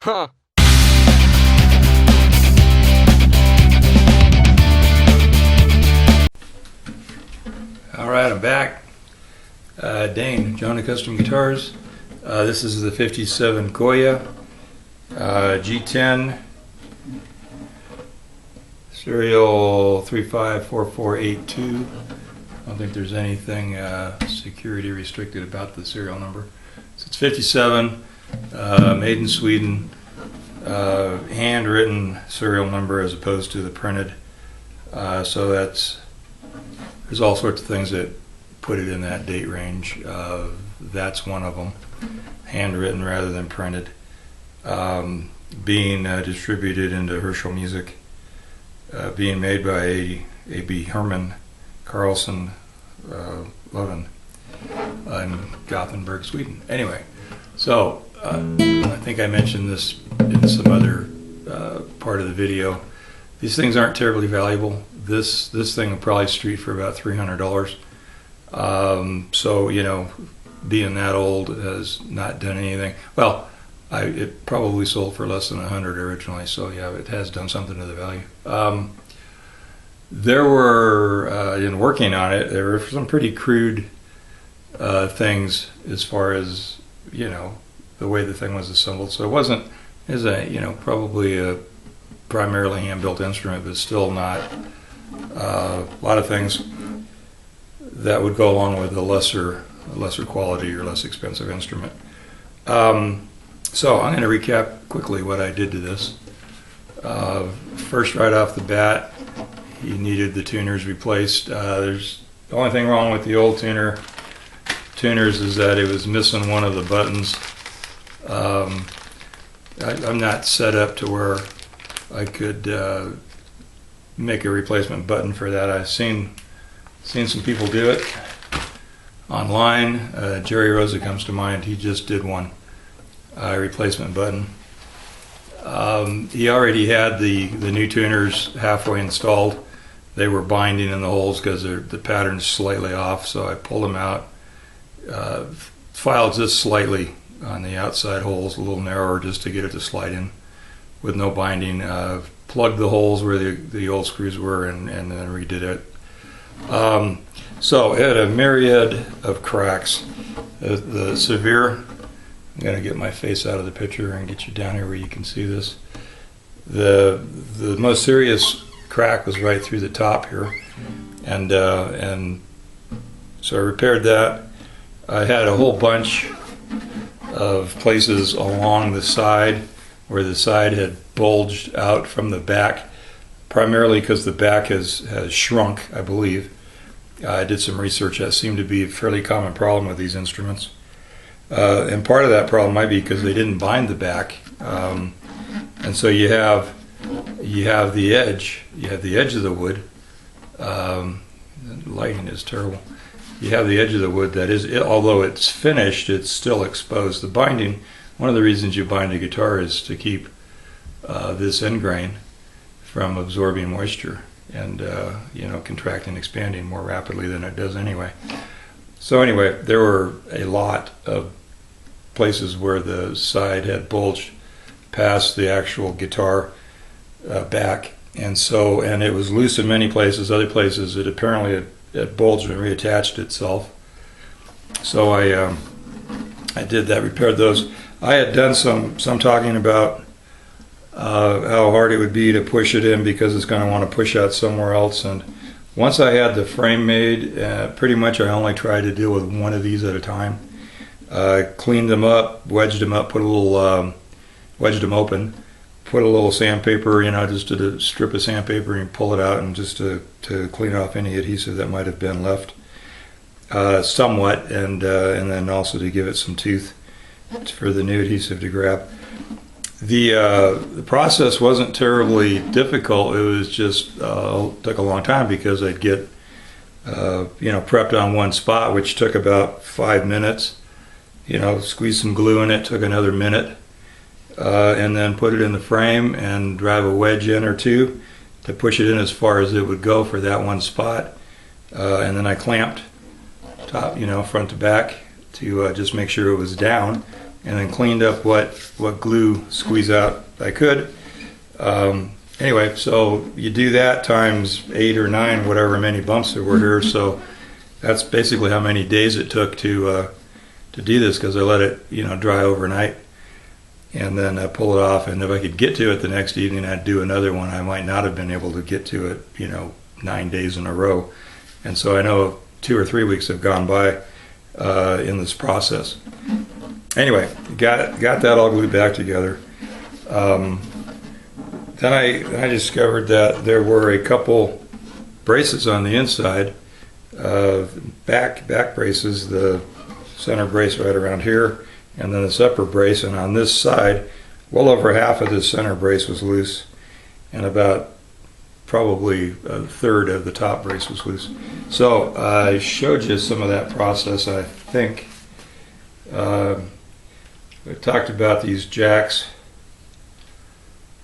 Huh. Alright, I'm back. Dane, Jonah Custom Guitars. This is the 57 Goya G10 serial 354482. I don't think there's anything security restricted about the serial number. So it's 57, made in Sweden, handwritten serial number as opposed to the printed. So there's all sorts of things that put it in that date range. That's one of them, handwritten rather than printed. Being distributed into Herschel Music, being made by A.B. Herman Carlson Levin in Gothenburg, Sweden. Anyway, so I think I mentioned this in some other part of the video. These things aren't terribly valuable. This thing will probably street for about $300. So, you know, being that old has not done anything. Well, it probably sold for less than $100 originally, so yeah, it has done something to the value. There were, in working on it, there were some pretty crude things as far as, you know, the way the thing was assembled. So it was probably a primarily hand-built instrument, but still not a lot of things that would go along with a lesser quality or less expensive instrument. So I'm going to recap quickly what I did to this. First, right off the bat, he needed the tuners replaced. There's the only thing wrong with the old tuners is that it was missing one of the buttons. I'm not set up to where I could make a replacement button for that. I've seen some people do it online. Jerry Rosa comes to mind. He just did one replacement button. He already had the new tuners halfway installed. They were binding in the holes because the pattern's slightly off, so I pulled them out, filed just slightly on the outside holes, a little narrower, just to get it to slide in with no binding. Plugged the holes where the old screws were and then redid it. So it had a myriad of cracks. The severe, I'm going to get my face out of the picture and get you down here where you can see this. The most serious crack was right through the top here, and so I repaired that. I had a whole bunch of places along the side where the side had bulged out from the back, primarily because the back has shrunk, I believe. I did some research. That seemed to be a fairly common problem with these instruments. And part of that problem might be because they didn't bind the back. And so you have the edge. You have the edge of the wood. The lighting is terrible. You have the edge of the wood that is, although it's finished, it's still exposed. The binding, one of the reasons you bind a guitar is to keep this end grain from absorbing moisture and contracting, expanding more rapidly than it does anyway. So anyway, there were a lot of places where the side had bulged past the actual guitar back, and it was loose in many places. Other places it apparently had bulged and reattached itself. So I did that, repaired those. I had done some talking about how hard it would be to push it in because it's going to want to push out somewhere else. And once I had the frame made, pretty much I only tried to deal with one of these at a time. Cleaned them up, wedged them up, wedged them open, put a little sandpaper, just a strip of sandpaper, and pull it out, and just to clean off any adhesive that might have been left, somewhat, and then also to give it some tooth for the new adhesive to grab. The process wasn't terribly difficult. It was just took a long time because I'd get prepped on one spot, which took about 5 minutes. Squeeze some glue in it, took another minute, and then put it in the frame and drive a wedge in or two to push it in as far as it would go for that one spot, and then I clamped top, front to back, to just make sure it was down. and then cleaned up what glue squeeze out I could. Anyway, so you do that times 8 or 9, whatever many bumps there were here. So that's basically how many days it took to do this, because I let it dry overnight and then pull it off. And if I could get to it the next evening, I'd do another one. I might not have been able to get to it 9 days in a row. And so I know 2 or 3 weeks have gone by in this process. Anyway, got that all glued back together. Then I discovered that there were a couple braces on the inside, back braces, the center brace right around here, and then this upper brace. And on this side, well over half of this center brace was loose, and about probably a third of the top brace was loose. So I showed you some of that process, I think. I talked about these jacks.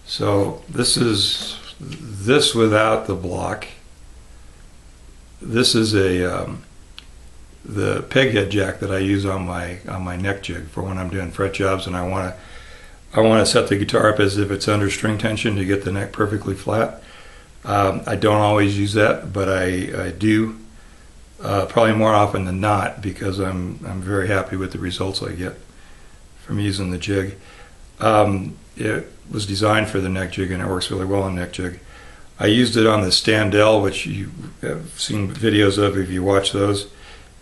So this is this without the block. This is the Peghead Jack that I use on my neck jig for when I'm doing fret jobs, and I want to set the guitar up as if it's under string tension to get the neck perfectly flat. I don't always use that, but I do probably more often than not, because I'm very happy with the results I get from using the jig. It was designed for the neck jig, and it works really well on neck jig. I used it on the Standell, which you have seen videos of if you watch those,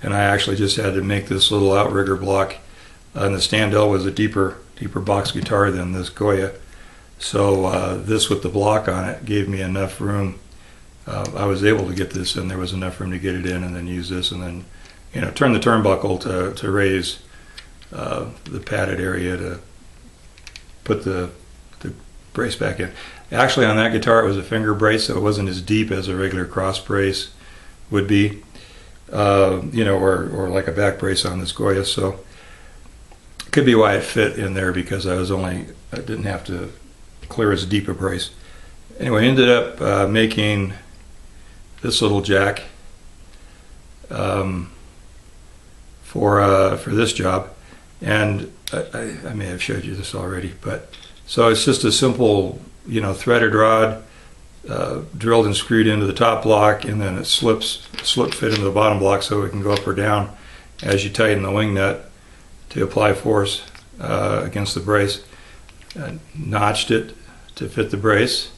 and I actually just had to make this little outrigger block. And the Standell was a deeper box guitar than this Goya, so this with the block on it gave me enough room. I was able to get this in. There was enough room to get it in, and then use this, and then turn the turnbuckle to raise the padded area to put the brace back in. Actually, on that guitar it was a finger brace, so it wasn't as deep as a regular cross brace would be, or like a back brace on this Goya. So it could be why it fit in there, because I didn't have to clear as deep a brace. Anyway, I ended up making this little jack for this job, and I may have showed you this already, but so it's just a simple threaded rod drilled and screwed into the top block, and then it slip fit into the bottom block so it can go up or down as you tighten the wing nut to apply force against the brace. Notched it to fit the brace,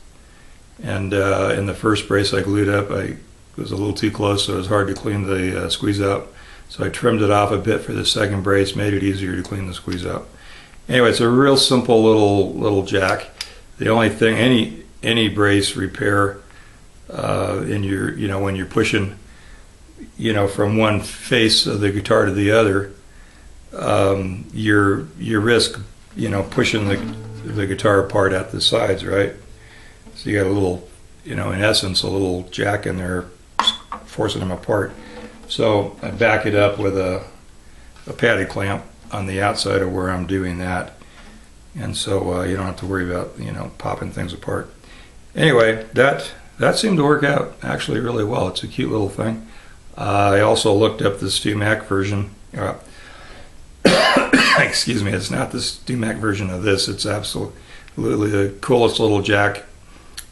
and in the first brace I glued up, it was a little too close, so it was hard to clean the squeeze out. So I trimmed it off a bit for the second brace, made it easier to clean the squeeze out. Anyway, it's a real simple little jack. The only thing, any brace repair in your when you're pushing from one face of the guitar to the other, you risk pushing the guitar apart at the sides, right? So you got a little, in essence, a little jack in there forcing them apart. So I back it up with a padded clamp on the outside of where I'm doing that, and so you don't have to worry about popping things apart. Anyway, that seemed to work out actually really well. It's a cute little thing. I also looked up the Stu Mac version. Excuse me, it's not the Stu Mac version of this. It's absolutely the coolest little jack.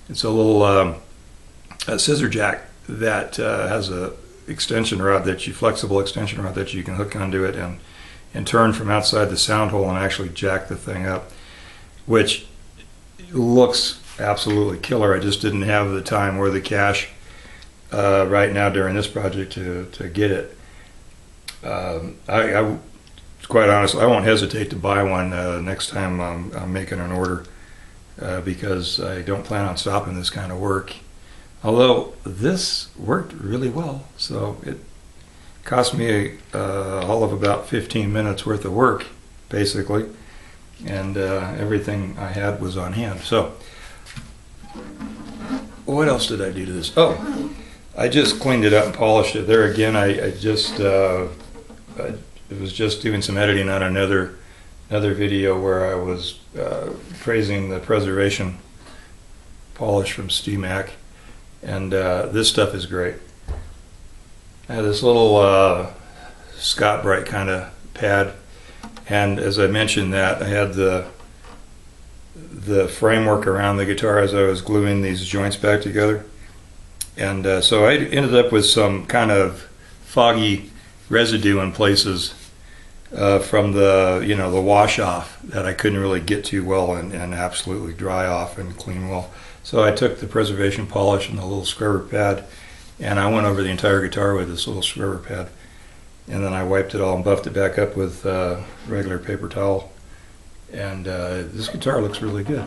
It's a little a scissor jack that has a flexible extension rod that you can hook onto it and turn from outside the sound hole and actually jack the thing up, which looks absolutely killer. I just didn't have the time or the cash right now during this project to get it. I quite honestly, I won't hesitate to buy one next time I'm making an order, because I don't plan on stopping this kind of work. Although this worked really well, so it cost me all of about 15 minutes worth of work, basically, and everything I had was on hand. So what else did I do to this? Oh, I just cleaned it up and polished it. There again, I was just doing some editing on another video where I was praising the preservation polish from Stu Mac, and this stuff is great. I have this little Scott Bright kind of pad, And as I mentioned that, I had the framework around the guitar as I was gluing these joints back together. And so I ended up with some kind of foggy residue in places from the the wash off that I couldn't really get to well and absolutely dry off and clean well. So I took the preservation polish and the little scrubber pad, and I went over the entire guitar with this little scrubber pad, and then I wiped it all and buffed it back up with regular paper towel. And this guitar looks really good.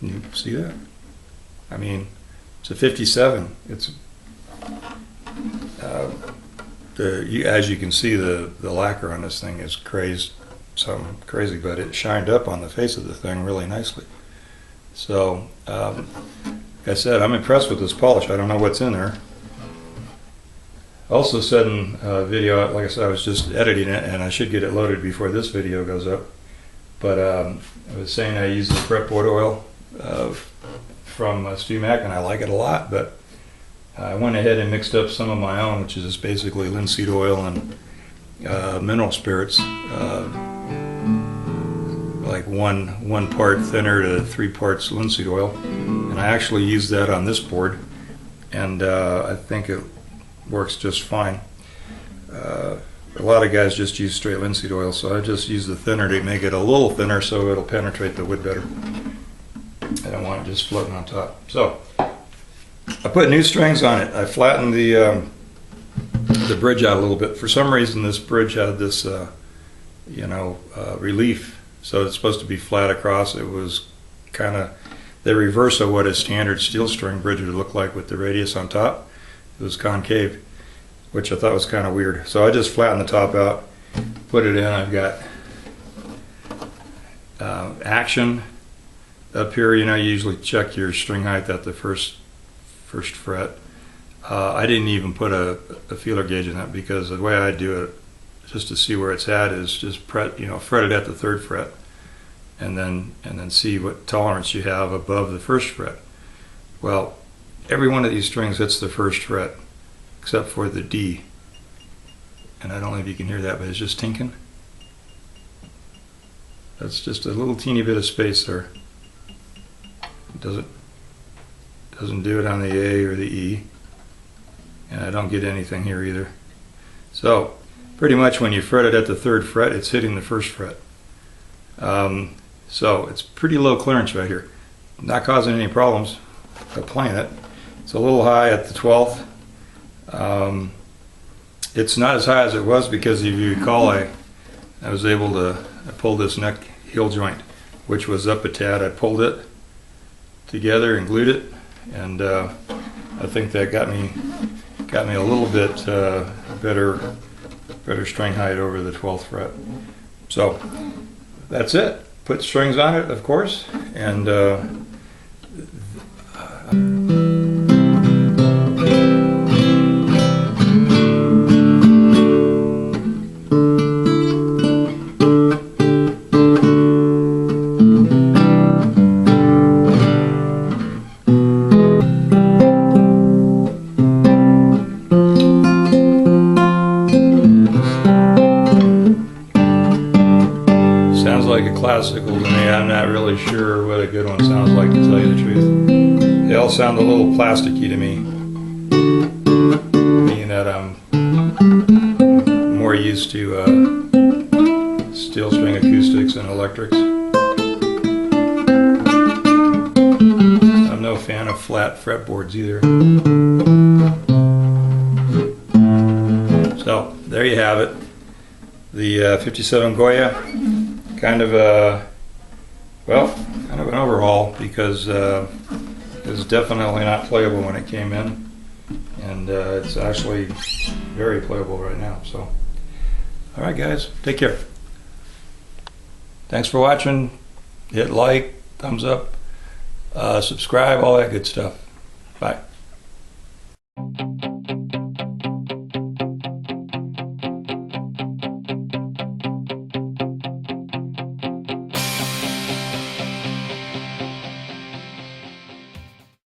You see that? I mean, it's a 57. It's as you can see, the lacquer on this thing is something crazy, but it shined up on the face of the thing really nicely. So, like I said, I'm impressed with this polish. I don't know what's in there. Also said in a video, like I said, I was just editing it, and I should get it loaded before this video goes up. But I was saying I use the Fretboard Oil from Stu Mac, and I like it a lot, but I went ahead and mixed up some of my own, which is just basically linseed oil and mineral spirits, like one part thinner to 3 parts linseed oil. And I actually used that on this board, and I think it works just fine. A lot of guys just use straight linseed oil, so I just use the thinner to make it a little thinner so it'll penetrate the wood better. I don't want it just floating on top. So I put new strings on it. I flattened the bridge out a little bit. For some reason, this bridge had this, relief, so it's supposed to be flat across. It was kind of the reverse of what a standard steel string bridge would look like with the radius on top. It was concave, which I thought was kind of weird. So I just flattened the top out, put it in. I've got action up here. You usually check your string height at the first fret. I didn't even put a feeler gauge in that, because the way I do it, just to see where it's at, is just fret it at the 3rd fret, and then see what tolerance you have above the 1st fret. Well, every one of these strings hits the 1st fret except for the D, and I don't know if you can hear that, but it's just tinking. That's just a little teeny bit of space there. It doesn't do it on the A or the E, and I don't get anything here either. So pretty much when you fret it at the 3rd fret, it's hitting the 1st fret. So it's pretty low clearance right here, not causing any problems by playing it. It's a little high at the 12th. It's not as high as it was because, if you recall, I was able to pull this neck heel joint, which was up a tad. I pulled it together and glued it, and I think that got me a little bit better string height over the 12th fret. So that's it. Put strings on it, of course, and classical to me. I'm not really sure what a good one sounds like, to tell you the truth. They all sound a little plasticky to me, being that I'm more used to steel string acoustics and electrics. I'm no fan of flat fretboards either. So there you have it. The 57 Goya. Kind of an overhaul, because it was definitely not playable when it came in, and it's actually very playable right now. So, all right, guys, take care. Thanks for watching. Hit like, thumbs up, subscribe, all that good stuff. Bye.